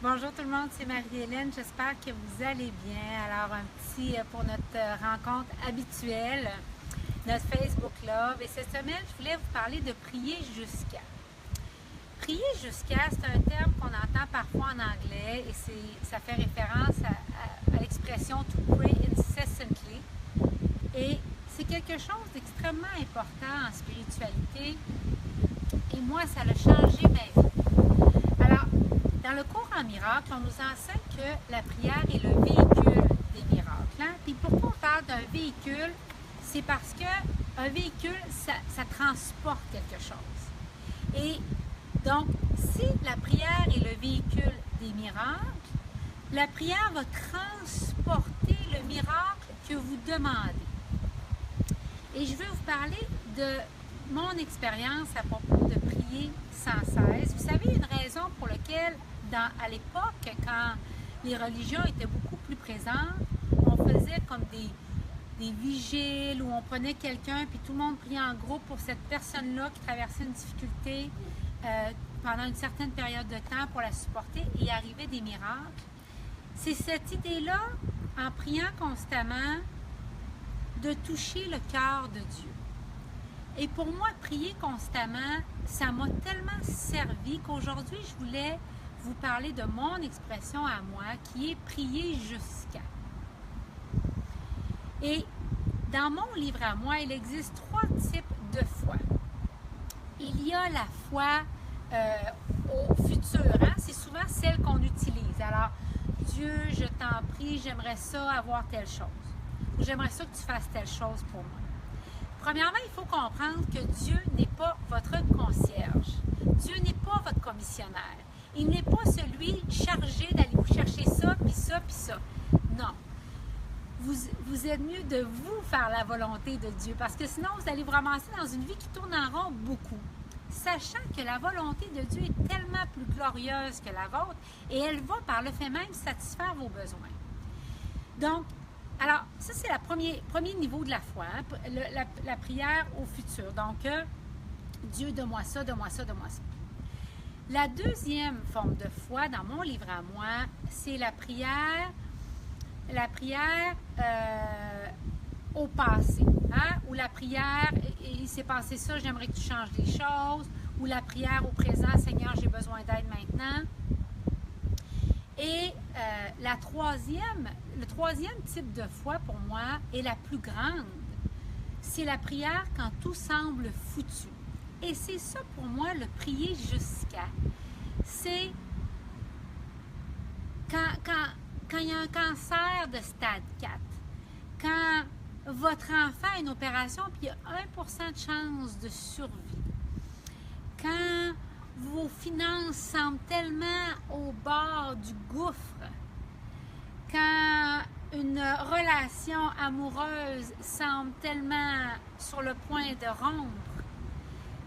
Bonjour tout le monde, c'est Marie-Hélène. J'espère que vous allez bien. Alors, un petit pour notre rencontre habituelle, notre Facebook Love. Et cette semaine, je voulais vous parler de prier jusqu'à. Prier jusqu'à, c'est un terme qu'on entend parfois en anglais et ça fait référence à l'expression to pray incessantly. Et c'est quelque chose d'extrêmement important en spiritualité. Et moi, ça a changé ma vie. Alors, dans le cours en miracle, on nous enseigne que la prière est le véhicule des miracles. Hein? Puis pourquoi on parle d'un véhicule? C'est parce qu'un véhicule, ça transporte quelque chose. Et donc, si la prière est le véhicule des miracles, la prière va transporter le miracle que vous demandez. Et je veux vous parler de mon expérience à propos de prier sans cesse. Vous savez, une raison pour laquelle, à l'époque, quand les religions étaient beaucoup plus présentes, on faisait comme des vigiles où on prenait quelqu'un puis tout le monde priait en groupe pour cette personne-là qui traversait une difficulté pendant une certaine période de temps pour la supporter et il arrivait des miracles. C'est cette idée-là, en priant constamment, de toucher le cœur de Dieu. Et pour moi, prier constamment, ça m'a tellement servi qu'aujourd'hui, je voulais vous parler de mon expression à moi, qui est prier jusqu'à. Et dans mon livre à moi, il existe 3 types de foi. Il y a la foi au futur, hein? C'est souvent celle qu'on utilise. Alors, Dieu, je t'en prie, j'aimerais ça avoir telle chose. Ou j'aimerais ça que tu fasses telle chose pour moi. Premièrement, il faut comprendre que Dieu n'est pas votre concierge. Dieu n'est pas votre commissionnaire. Il n'est pas celui chargé d'aller vous chercher ça, puis ça, puis ça. Non. Vous êtes mieux de vous faire la volonté de Dieu, parce que sinon, vous allez vous ramasser dans une vie qui tourne en rond beaucoup. Sachant que la volonté de Dieu est tellement plus glorieuse que la vôtre, et elle va, par le fait même, satisfaire vos besoins. Donc, alors, ça, c'est le premier niveau de la foi, hein? La prière au futur. Donc, Dieu, donne-moi ça, donne-moi ça, donne-moi ça. La deuxième forme de foi, dans mon livre à moi, c'est la prière au passé. Hein? Ou la prière, il s'est passé ça, j'aimerais que tu changes les choses. Ou la prière au présent, Seigneur, j'ai besoin d'aide maintenant. Et le troisième type de foi pour moi est la plus grande. C'est la prière quand tout semble foutu. Et c'est ça pour moi le prier jusqu'à. C'est quand il y a un cancer de stade 4, quand votre enfant a une opération puis il y a 1% de chance de survie, quand vos finances semblent tellement au bord du gouffre, quand une relation amoureuse semble tellement sur le point de rompre,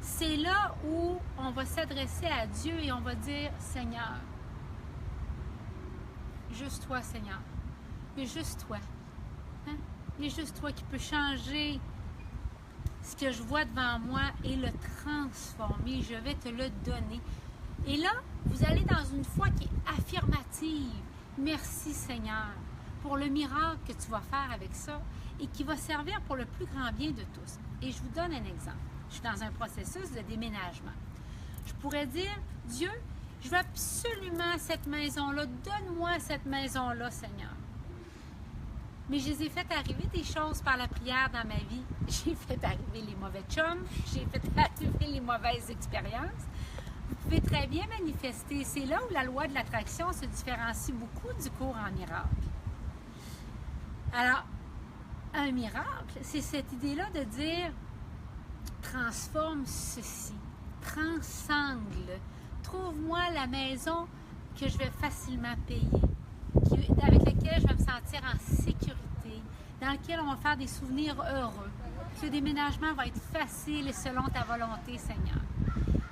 c'est là où on va s'adresser à Dieu et on va dire, Seigneur, juste toi, Seigneur, il y a juste toi. Hein? Il y a juste toi qui peux changer ce que je vois devant moi et le transformer. Je vais te le donner. Et là, vous allez dans une foi qui est affirmative. Merci Seigneur pour le miracle que tu vas faire avec ça et qui va servir pour le plus grand bien de tous. Et je vous donne un exemple. Je suis dans un processus de déménagement. Je pourrais dire, Dieu, je veux absolument cette maison-là. Donne-moi cette maison-là, Seigneur. Mais je les ai fait arriver des choses par la prière dans ma vie. J'ai fait arriver les mauvais chums, j'ai fait arriver les mauvaises expériences. Vous pouvez très bien manifester. C'est là où la loi de l'attraction se différencie beaucoup du cours en miracle. Alors, un miracle, c'est cette idée-là de dire transforme ceci, transcengle, trouve-moi la maison que je vais facilement payer, avec laquelle je vais me sentir en sécurité, dans laquelle on va faire des souvenirs heureux. Ce déménagement va être facile et selon ta volonté, Seigneur.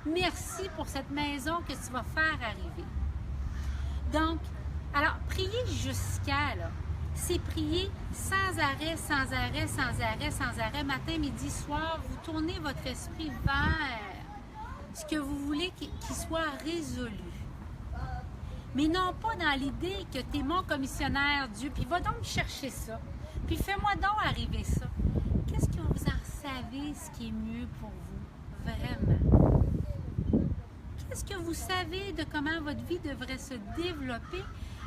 Merci pour cette maison que tu vas faire arriver. Donc, alors, prier jusqu'à, là, c'est prier sans arrêt, sans arrêt, sans arrêt, sans arrêt, matin, midi, soir. Vous tournez votre esprit vers ce que vous voulez qu'il soit résolu. mais non pas dans l'idée que tu es mon commissionnaire, Dieu, puis va donc chercher ça, puis fais-moi donc arriver ça. Qu'est-ce que vous en savez, ce qui est mieux pour vous, vraiment? Qu'est-ce que vous savez de comment votre vie devrait se développer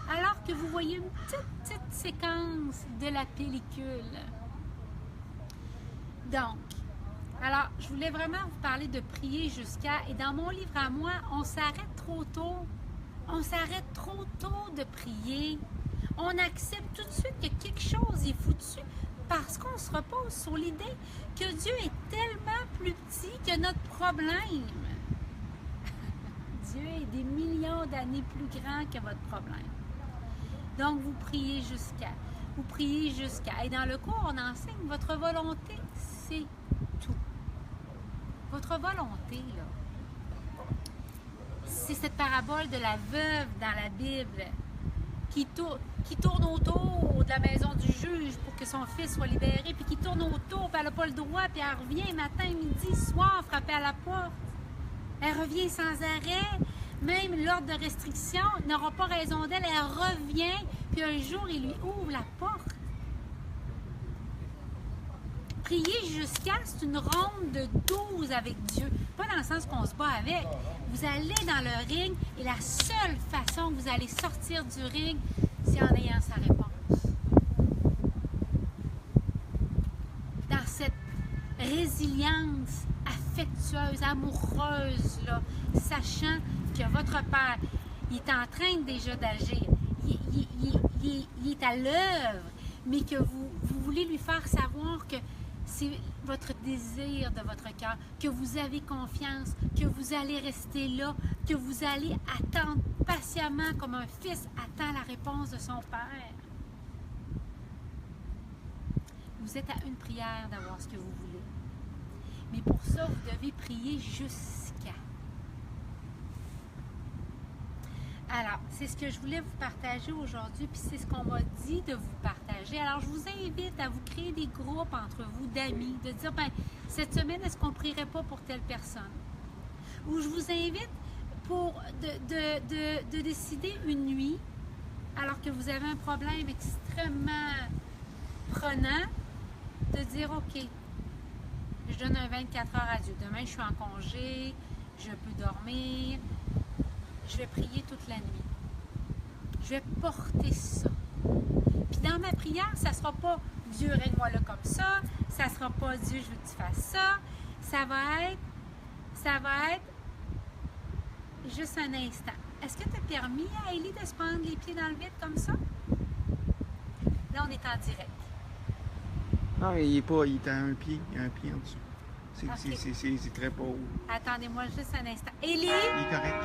alors que vous voyez une petite séquence de la pellicule? Donc, alors, je voulais vraiment vous parler de prier jusqu'à, et dans mon livre à moi, on s'arrête trop tôt. On s'arrête trop tôt de prier. On accepte tout de suite que quelque chose est foutu parce qu'on se repose sur l'idée que Dieu est tellement plus petit que notre problème. Dieu est des millions d'années plus grand que votre problème. Donc, vous priez jusqu'à. Vous priez jusqu'à. Et dans le cours, on enseigne votre volonté, c'est tout. Votre volonté, là, c'est cette parabole de la veuve dans la Bible qui tourne autour de la maison du juge pour que son fils soit libéré, puis qui tourne autour, puis elle n'a pas le droit, puis elle revient matin, midi, soir, frapper à la porte. Elle revient sans arrêt. Même l'ordre de restriction n'aura pas raison d'elle. Elle revient, puis un jour, il lui ouvre la porte. Prier jusqu'à, c'est une ronde de 12 avec Dieu. Pas dans le sens qu'on se bat avec. Vous allez dans le ring et la seule façon que vous allez sortir du ring, c'est en ayant sa réponse. Dans cette résilience affectueuse, amoureuse, là, sachant que votre Père, il est en train déjà d'agir. Il est à l'œuvre, mais que vous voulez lui faire savoir que c'est votre désir de votre cœur, que vous avez confiance, que vous allez rester là, que vous allez attendre patiemment comme un fils attend la réponse de son Père. Vous êtes à une prière d'avoir ce que vous voulez. Mais pour ça, vous devez prier jusqu'à. Alors, c'est ce que je voulais vous partager aujourd'hui, puis c'est ce qu'on m'a dit de vous partager. Alors, je vous invite à vous créer des groupes entre vous d'amis, de dire, ben, cette semaine, est-ce qu'on ne prierait pas pour telle personne? Ou je vous invite de décider une nuit, alors que vous avez un problème extrêmement prenant, de dire, OK, je donne un 24 heures à Dieu. Demain, je suis en congé, je peux dormir. Je vais prier toute la nuit. Je vais porter ça. Puis dans ma prière, ça ne sera pas « Dieu, règne-moi là comme ça », ça ne sera pas « Dieu, je veux que tu fasses ça ». Ça va être juste un instant. Est-ce que tu as permis à Élie de se prendre les pieds dans le vide comme ça? Là, on est en direct. Non, il est pas, il est à un pied, il y a un pied en dessous. C'est très beau. Attendez-moi juste un instant. Élie? Il est correct.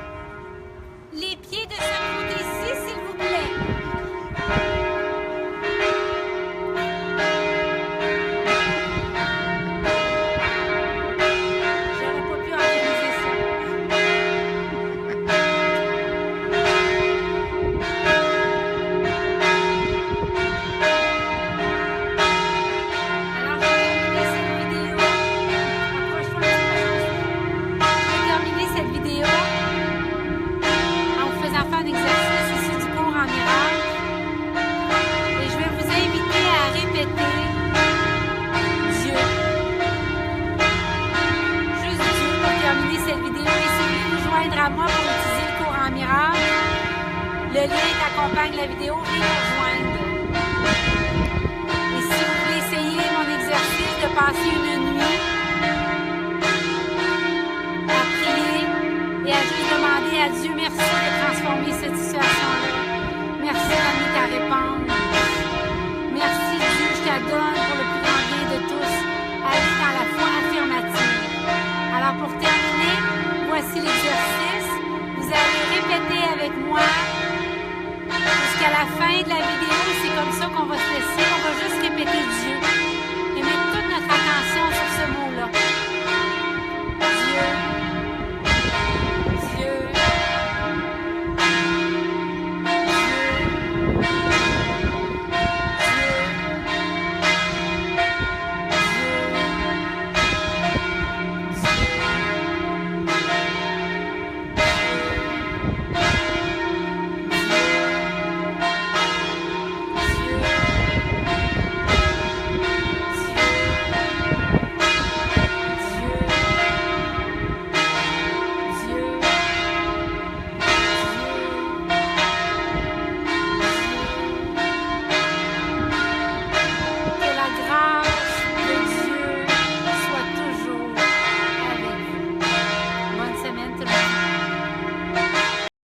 Les pieds de ce côté-ci, s'il vous plaît. J'aurais pas pu organiser ça. Alors, je vais terminer cette vidéo. Faire un exercice ici du cours en miracle et je vais vous inviter à répéter Dieu. Juste Dieu pour terminer cette vidéo. Et si vous voulez vous joindre à moi pour utiliser le cours en miracle, le lien qui accompagne la vidéo, vient nous rejoindre. Et si vous voulez essayer mon exercice de passer une nuit à prier et à juste demander à Dieu merci de transformer cette situation-là. Merci d'amener ta réponse. Merci Dieu, je t'adonne pour le plus grand bien de tous. Aller dans la foi affirmative. Alors pour terminer, voici l'exercice. Vous allez répéter avec moi jusqu'à la fin de la